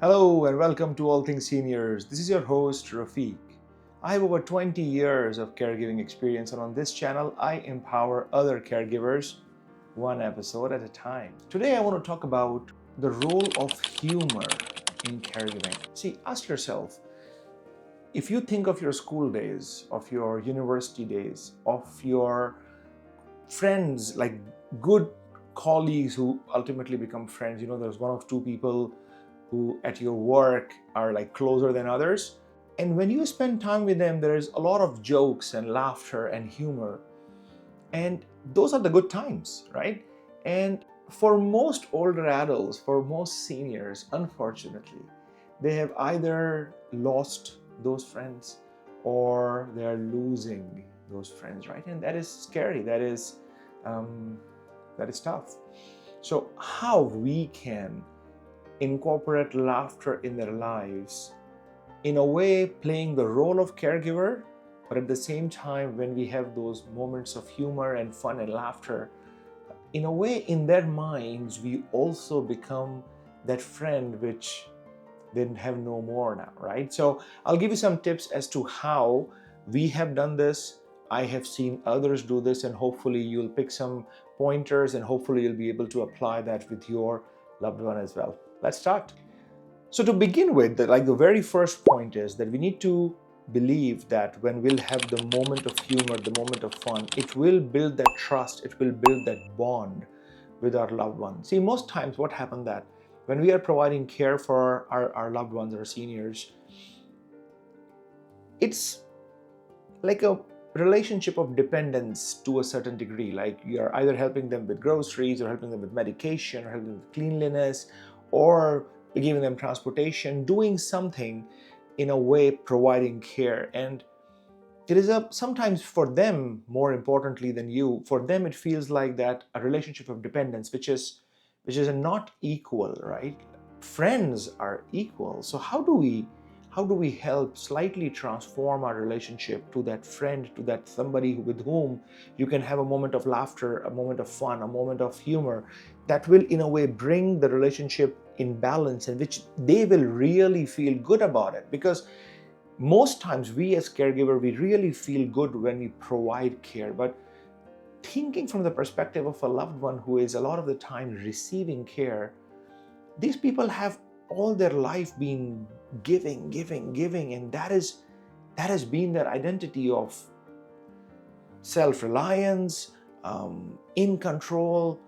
Hello and welcome to All Things Seniors. This is your host, Rafiq. I have over 20 years of caregiving experience, and on this channel, I empower other caregivers one episode at a time. Today, I want to talk about the role of humor in caregiving. See, ask yourself, if you think of your school days, of your university days, of your friends, like good colleagues who ultimately become friends, there's one of two people who at your work are like closer than others. And when you spend time with them, there is a lot of jokes and laughter and humor. And those are the good times, right? And for most older adults, for most seniors, unfortunately, they have either lost those friends or they are losing those friends, right? And that is scary. That is tough. So how we can incorporate laughter in their lives, in a way playing the role of caregiver, but at the same time, when we have those moments of humor and fun and laughter, in a way in their minds, we also become that friend which they have no more now, right? So I'll give you some tips as to how we have done this. I have seen others do this, and hopefully you'll pick some pointers and hopefully you'll be able to apply that with your loved one as well. Let's start. So to begin with, the very first point is that we need to believe that when we'll have the moment of humor, the moment of fun, it will build that trust, it will build that bond with our loved ones. See, most times what happens that when we are providing care for our loved ones, our seniors, it's like a relationship of dependence to a certain degree. Like you're either helping them with groceries or helping them with medication or helping them with cleanliness or giving them transportation, doing something in a way providing care. And it is sometimes for them, more importantly than you, for them it feels like that a relationship of dependence, which is not equal, right? Friends are equal. So how do we help slightly transform our relationship to that friend, to that somebody with whom you can have a moment of laughter, a moment of fun, a moment of humor that will in a way bring the relationship in balance, in which they will really feel good about it? Because most times we as caregiver, we really feel good when we provide care, but thinking from the perspective of a loved one who is a lot of the time receiving care, these people have all their life been giving, and that has been their identity of self-reliance, in control,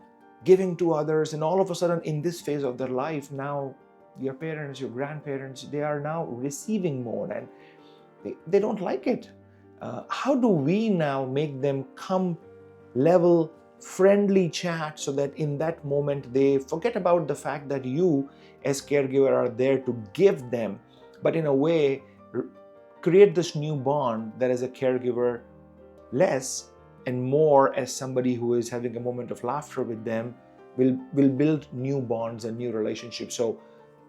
giving to others. And all of a sudden in this phase of their life, now your parents, your grandparents, they are now receiving more, and they don't like it. How do we now make them come level friendly chat so that in that moment they forget about the fact that you as caregiver are there to give them, but in a way create this new bond that as a caregiver less and more as somebody who is having a moment of laughter with them will build new bonds and new relationships. So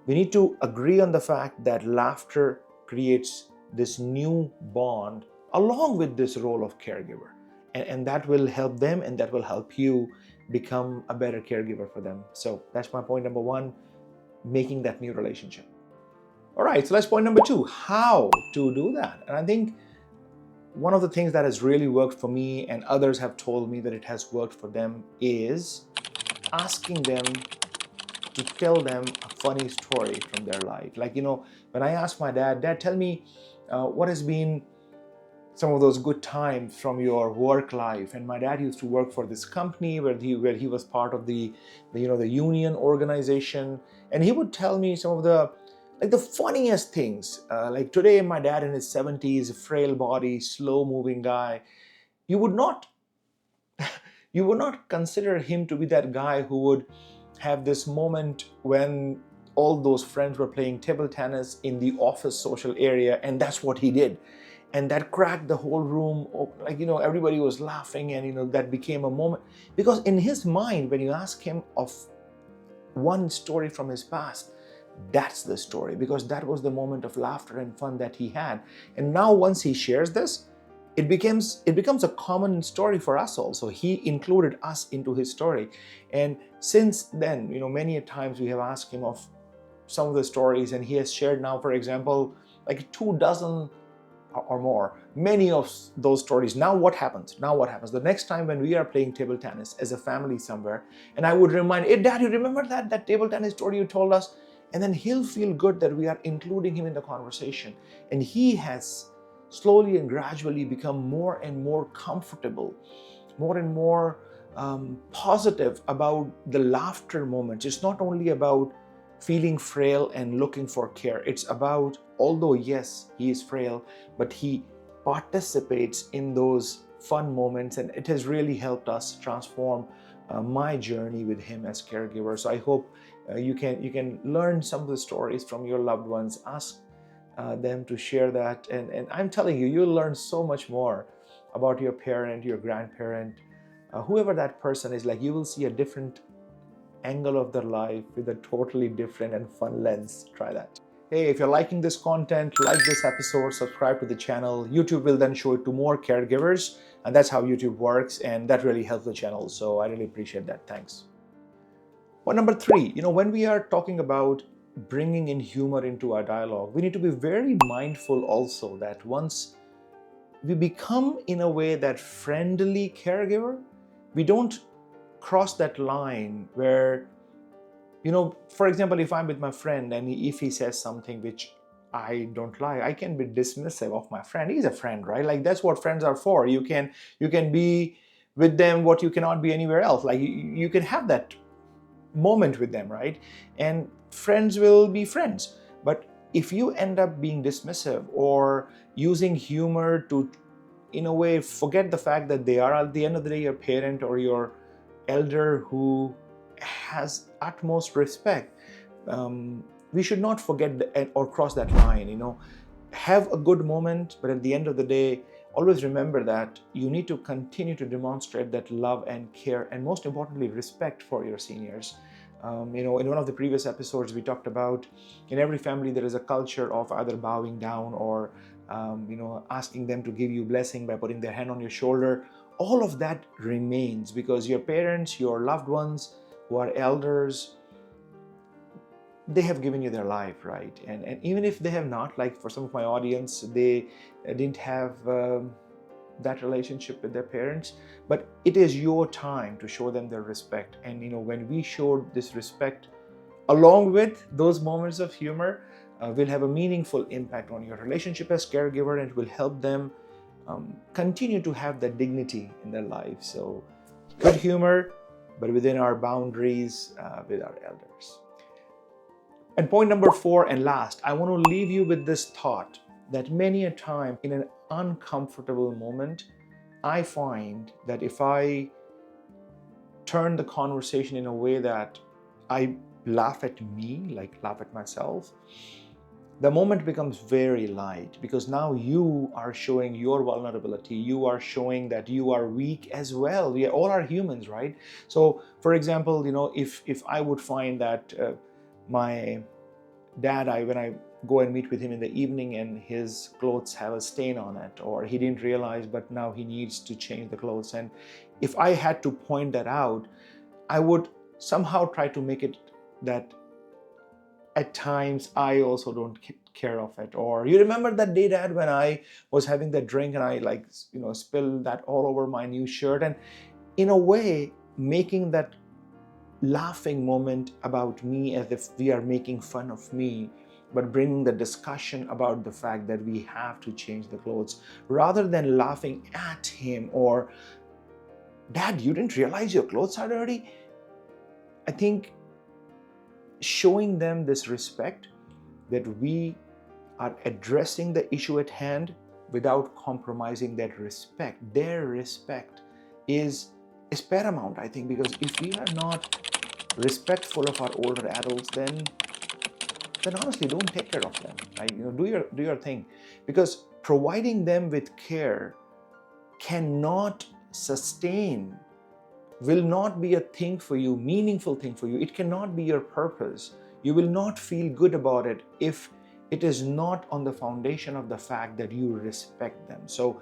we need to agree on the fact that laughter creates this new bond along with this role of caregiver. And that will help them and that will help you become a better caregiver for them. So that's my point number one, making that new relationship. All right, so that's point number two, how to do that. And I think one of the things that has really worked for me, and others have told me that it has worked for them, is asking them to tell them a funny story from their life. Like, when I asked my dad, tell me what has been some of those good times from your work life. And my dad used to work for this company where he was part of the union organization, and he would tell me some of the funniest things. Like today, my dad in his 70s, a frail body, slow moving guy, you would not consider him to be that guy who would have this moment when all those friends were playing table tennis in the office social area, and that's what he did. And that cracked the whole room open. Everybody was laughing, and that became a moment. Because in his mind, when you ask him of one story from his past, that's the story, because that was the moment of laughter and fun that he had. And now once he shares this, it becomes a common story for us also. He included us into his story. And since then, many a times we have asked him of some of the stories, and he has shared now, for example, like 24 or more, many of those stories. Now what happens? The next time when we are playing table tennis as a family somewhere, and I would remind, hey dad, you remember that table tennis story you told us? And then he'll feel good that we are including him in the conversation. And he has slowly and gradually become more and more comfortable, more and more positive about the laughter moments. It's not only about feeling frail and looking for care. It's about, although yes, he is frail, but he participates in those fun moments, and it has really helped us transform my journey with him as caregiver. So I hope you can learn some of the stories from your loved ones. Ask them to share that, and I'm telling you, you'll learn so much more about your parent, your grandparent, whoever that person is. Like, you will see a different angle of their life with a totally different and fun lens. Try that. Hey, if you're liking this content, like this episode, subscribe to the channel. YouTube will then show it to more caregivers, and that's how YouTube works, and that really helps the channel. So I really appreciate that. Thanks. Point number 3, when we are talking about bringing in humor into our dialogue, we need to be very mindful also that once we become in a way that friendly caregiver, we don't cross that line where, for example, if I'm with my friend and if he says something which I don't like, I can be dismissive of my friend. He's a friend, right? Like, that's what friends are for. You can be with them what you cannot be anywhere else. Like, you can have that moment with them, right? And friends will be friends. But if you end up being dismissive or using humor to, in a way, forget the fact that they are at the end of the day your parent or your elder who has utmost respect, we should not forget or cross that line. Have a good moment, but at the end of the day, always remember that you need to continue to demonstrate that love and care, and most importantly, respect for your seniors. In one of the previous episodes, we talked about in every family there is a culture of either bowing down or asking them to give you blessing by putting their hand on your shoulder. All of that remains because your parents, your loved ones who are elders, they have given you their life, right? And even if they have not, like for some of my audience, they didn't have that relationship with their parents, but it is your time to show them their respect. And when we show this respect along with those moments of humor, will have a meaningful impact on your relationship as caregiver, and it will help them continue to have that dignity in their life. So good humor, but within our boundaries with our elders. And point number 4 and last, I want to leave you with this thought that many a time in an uncomfortable moment, I find that if I turn the conversation in a way that I laugh at me, like laugh at myself, the moment becomes very light, because now you are showing your vulnerability. You are showing that you are weak as well. We all are humans, right? So, for example, if I would find that my dad, when I go and meet with him in the evening and his clothes have a stain on it, or he didn't realize, but now he needs to change the clothes. And if I had to point that out, I would somehow try to make it that at times I also don't care of it. Or, you remember that day, dad, when I was having that drink and I spilled that all over my new shirt? And in a way, making that laughing moment about me as if we are making fun of me, but bringing the discussion about the fact that we have to change the clothes, rather than laughing at him or, dad, you didn't realize your clothes are dirty. I think showing them this respect, that we are addressing the issue at hand without compromising that respect. Their respect is paramount, I think, because if we are not respectful of our older adults, then honestly, don't take care of them. Right? Do your thing, because providing them with care cannot sustain, will not be a thing for you, meaningful thing for you. It cannot be your purpose. You will not feel good about it if it is not on the foundation of the fact that you respect them. So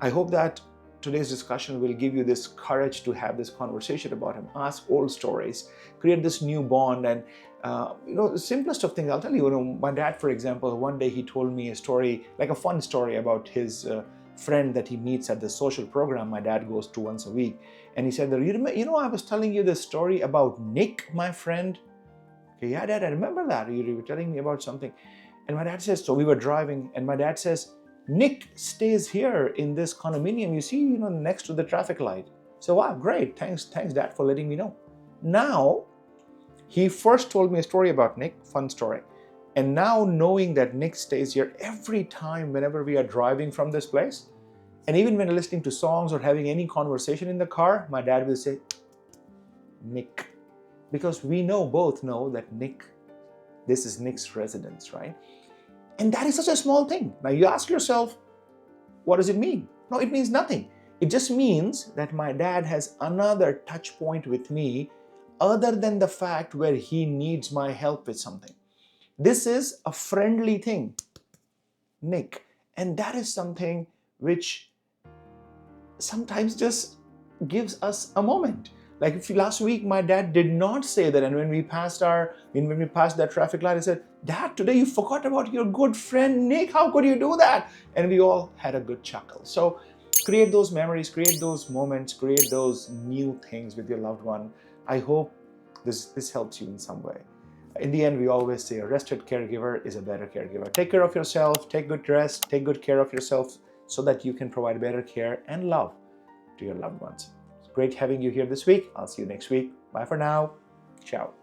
I hope that today's discussion will give you this courage to have this conversation about him. Ask old stories, create this new bond, and The simplest of things, I'll tell you, my dad, for example, one day he told me a story, like a fun story about his friend that he meets at the social program my dad goes to once a week. And he said, I was telling you this story about Nick, my friend. Okay, yeah, Dad, I remember that. You were telling me about something. And my dad says, so we were driving, and my dad says, Nick stays here in this condominium, you see, next to the traffic light. So, wow, great. Thanks, Dad, for letting me know. Now, he first told me a story about Nick, fun story. And now knowing that Nick stays here every time whenever we are driving from this place, and even when listening to songs or having any conversation in the car, my dad will say, Nick. Because we both know that this is Nick's residence, right? And that is such a small thing. Now you ask yourself, what does it mean? No, it means nothing. It just means that my dad has another touch point with me other than the fact where he needs my help with something. This is a friendly thing, Nick. And that is something which sometimes just gives us a moment. Like if last week my dad did not say that, and when we passed that traffic light, I said, Dad, today you forgot about your good friend Nick. How could you do that? And we all had a good chuckle. So create those memories, create those moments, create those new things with your loved one. I hope this helps you in some way. In the end, we always say a rested caregiver is a better caregiver. Take care of yourself, take good rest, take good care of yourself so that you can provide better care and love to your loved ones. It's great having you here this week. I'll see you next week. Bye for now. Ciao.